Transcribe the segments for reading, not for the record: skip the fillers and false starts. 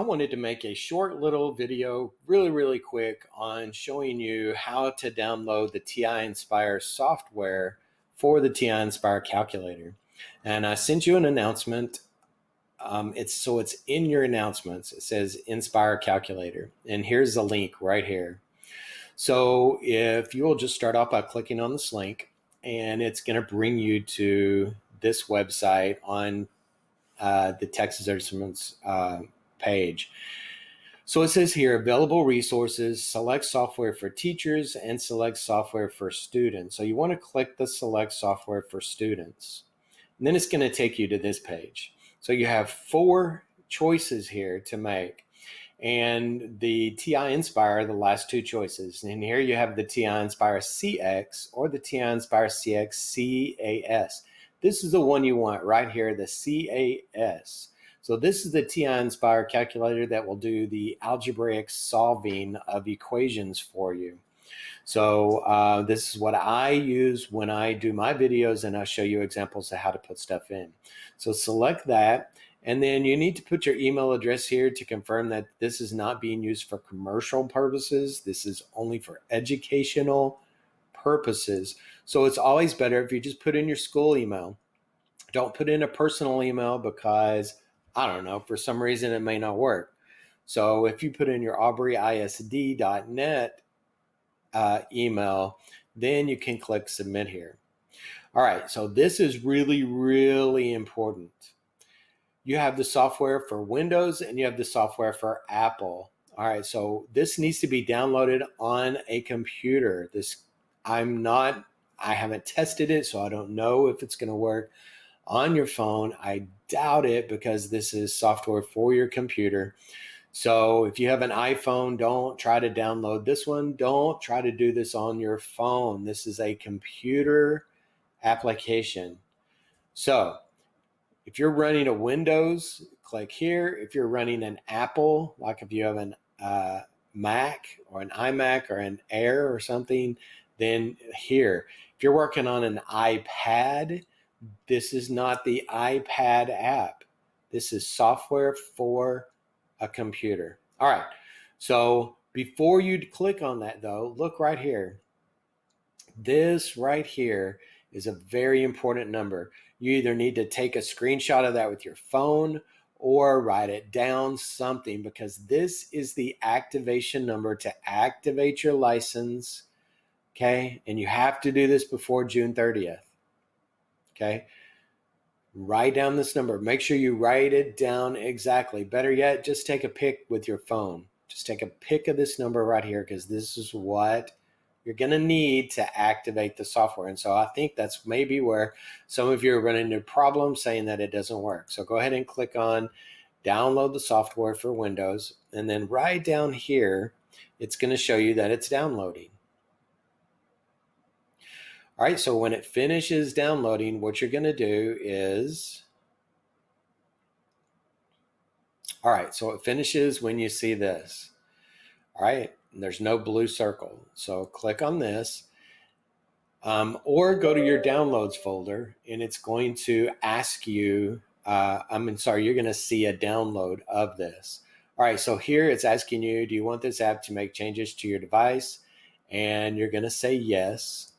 wanted to make a short little video, really quick, on showing you how to download the TI nSpire software for the TI nSpire calculator. And I sent you an announcement. It's in your announcements. It says nSpire calculator, and here's the link right here. So if you will just start off by clicking on this link, and it's going to bring you to this website on the Texas Instruments page. So it says here, available resources, select software for teachers and select software for students. So you want to click the select software for students. And then it's going to take you to this page. So you have 4 choices here to make. And the TI nSpire are the last 2 choices. And here you have the TI nSpire CX or the TI nSpire CX CAS. This is the one you want right here, the CAS. So this is the TI nSpire calculator that will do the algebraic solving of equations for you. So this is what I use when I do my videos, and I'll show you examples of how to put stuff in. So select that, and then you need to put your email address here to confirm that this is not being used for commercial purposes. This is only for educational purposes. So it's always better if you just put in your school email. Don't put in a personal email because, I don't know, for some reason it may not work. So if you put in your aubreyisd.net email, then you can click submit here. All right, so this is really important. You have the software for Windows and you have the software for Apple. All right, so this needs to be downloaded on a computer. I haven't tested it, so I don't know if it's going to work on your phone. I doubt it because this is software for your computer. So if you have an iPhone, don't try to download this one. Don't try to do this on your phone. This is a computer application. So if you're running a Windows, click here. If you're running an Apple, like if you have an Mac or an iMac or an Air or something, then here. If you're working on an iPad, this is not the iPad app. This is software for a computer. All right. So before you click on that though, look right here. This right here is a very important number. You either need to take a screenshot of that with your phone or write it down something, because this is the activation number to activate your license. Okay. And you have to do this before June 30th. Okay. Write down this number. Make sure you write it down exactly. Better yet, just take a pic with your phone. Just take a pic of this number right here, because this is what you're going to need to activate the software. And so I think that's maybe where some of you are running into problems saying that it doesn't work. So go ahead and click on download the software for Windows, and then right down here, it's going to show you that it's downloading. All right, so when it finishes downloading, what you're going to do is, all right, so it finishes when you see this. All right, and there's no blue circle. So click on this, or go to your downloads folder, and it's going to ask you, you're going to see a download of this. All right, so here it's asking you, do you want this app to make changes to your device? And you're going to say yes.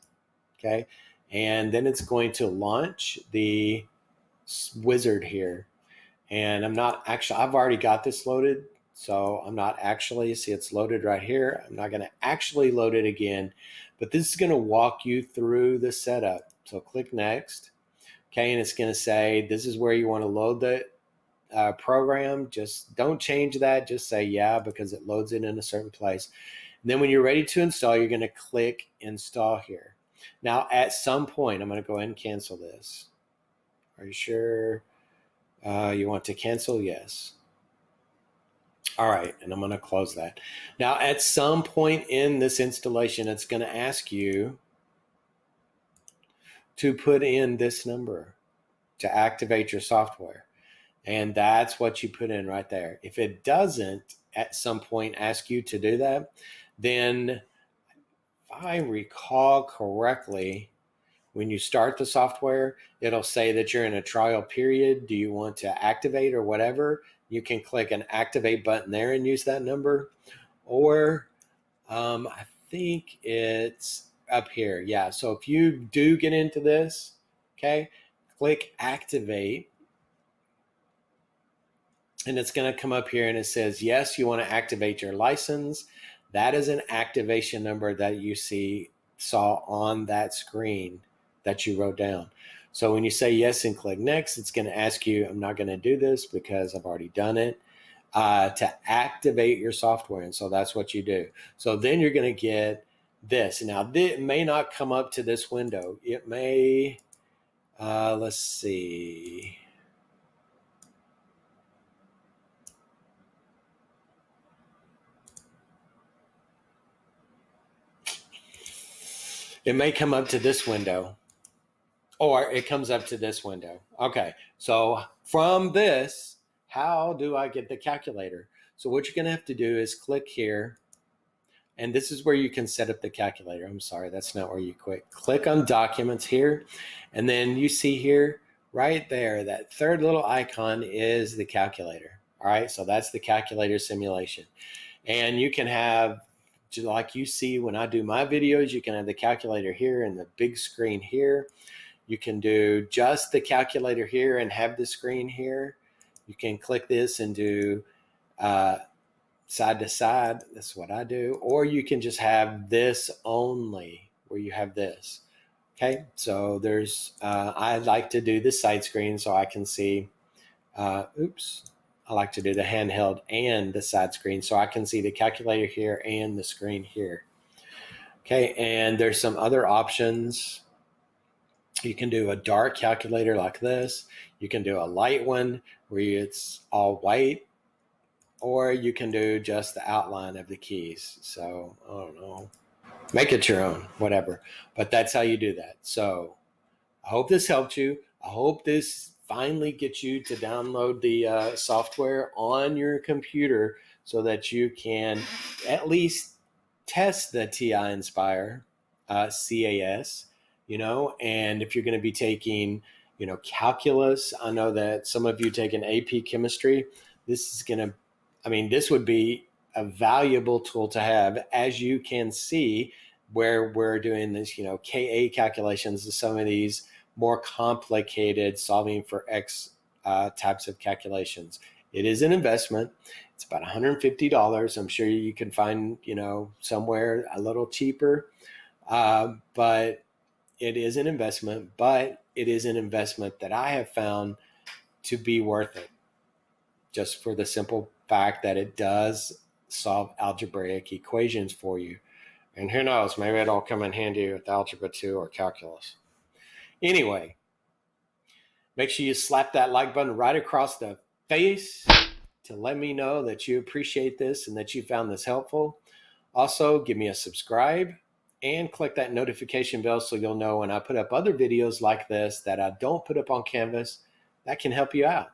Okay, and then it's going to launch the wizard here. And I've already got this loaded, so I'm not actually, see it's loaded right here. I'm not going to actually load it again, but this is going to walk you through the setup. So click next. Okay, and it's going to say, this is where you want to load the program. Just don't change that. Just say yeah, because it loads it in a certain place. And then when you're ready to install, you're going to click install here. Now, at some point, I'm going to go ahead and cancel this. Are you sure you want to cancel? Yes. All right, and I'm going to close that. Now, at some point in this installation, it's going to ask you to put in this number to activate your software. And that's what you put in right there. If it doesn't at some point ask you to do that, then if I recall correctly, when you start the software, it'll say that you're in a trial period. Do you want to activate or whatever? you can click an activate button there and use that number. Or I think it's up here. Yeah. So if you do get into this, okay, click activate. And it's going to come up here and it says, yes, you want to activate your license. That is an activation number that you saw on that screen that you wrote down. So when you say yes and click next, it's going to ask you, I'm not going to do this because I've already done it, to activate your software. And so that's what you do. So then you're going to get this. Now, it may not come up to this window. It may, let's see. It may come up to this window, or it comes up to this window. Okay, so from this, how do I get the calculator? So what you're going to have to do is click here, and this is where you can set up the calculator. I'm sorry, that's not where you click. Click on Documents here, and then you see here, right there, that third little icon is the calculator. All right, so that's the calculator simulation. And you can have, like you see when I do my videos, you can have the calculator here and the big screen here. You can do just the calculator here and have the screen here. You can click this and do side to side. That's what I do. Or you can just have this only, where you have this. Okay, so there's, I like to do the side screen so I can see, I like to do the handheld and the side screen so I can see the calculator here and the screen here. Okay, and there's some other options. You can do a dark calculator like this. You can do a light one where it's all white, or you can do just the outline of the keys. So I don't know, make it your own, whatever. But that's how you do that. So I hope this helped you. I hope this finally gets you to download the software on your computer so that you can at least test the TI nSpire CAS, and if you're going to be taking, calculus, I know that some of you take an AP chemistry. This would be a valuable tool to have, as you can see where we're doing this, KA calculations and some of these more complicated solving for X types of calculations. It is an investment. It's about $150. I'm sure you can find, somewhere a little cheaper, but it is an investment. But it is an investment that I have found to be worth it, just for the simple fact that it does solve algebraic equations for you. And who knows, maybe it'll come in handy with Algebra 2 or Calculus. Anyway, make sure you slap that like button right across the face to let me know that you appreciate this and that you found this helpful. Also, give me a subscribe and click that notification bell so you'll know when I put up other videos like this that I don't put up on Canvas that can help you out.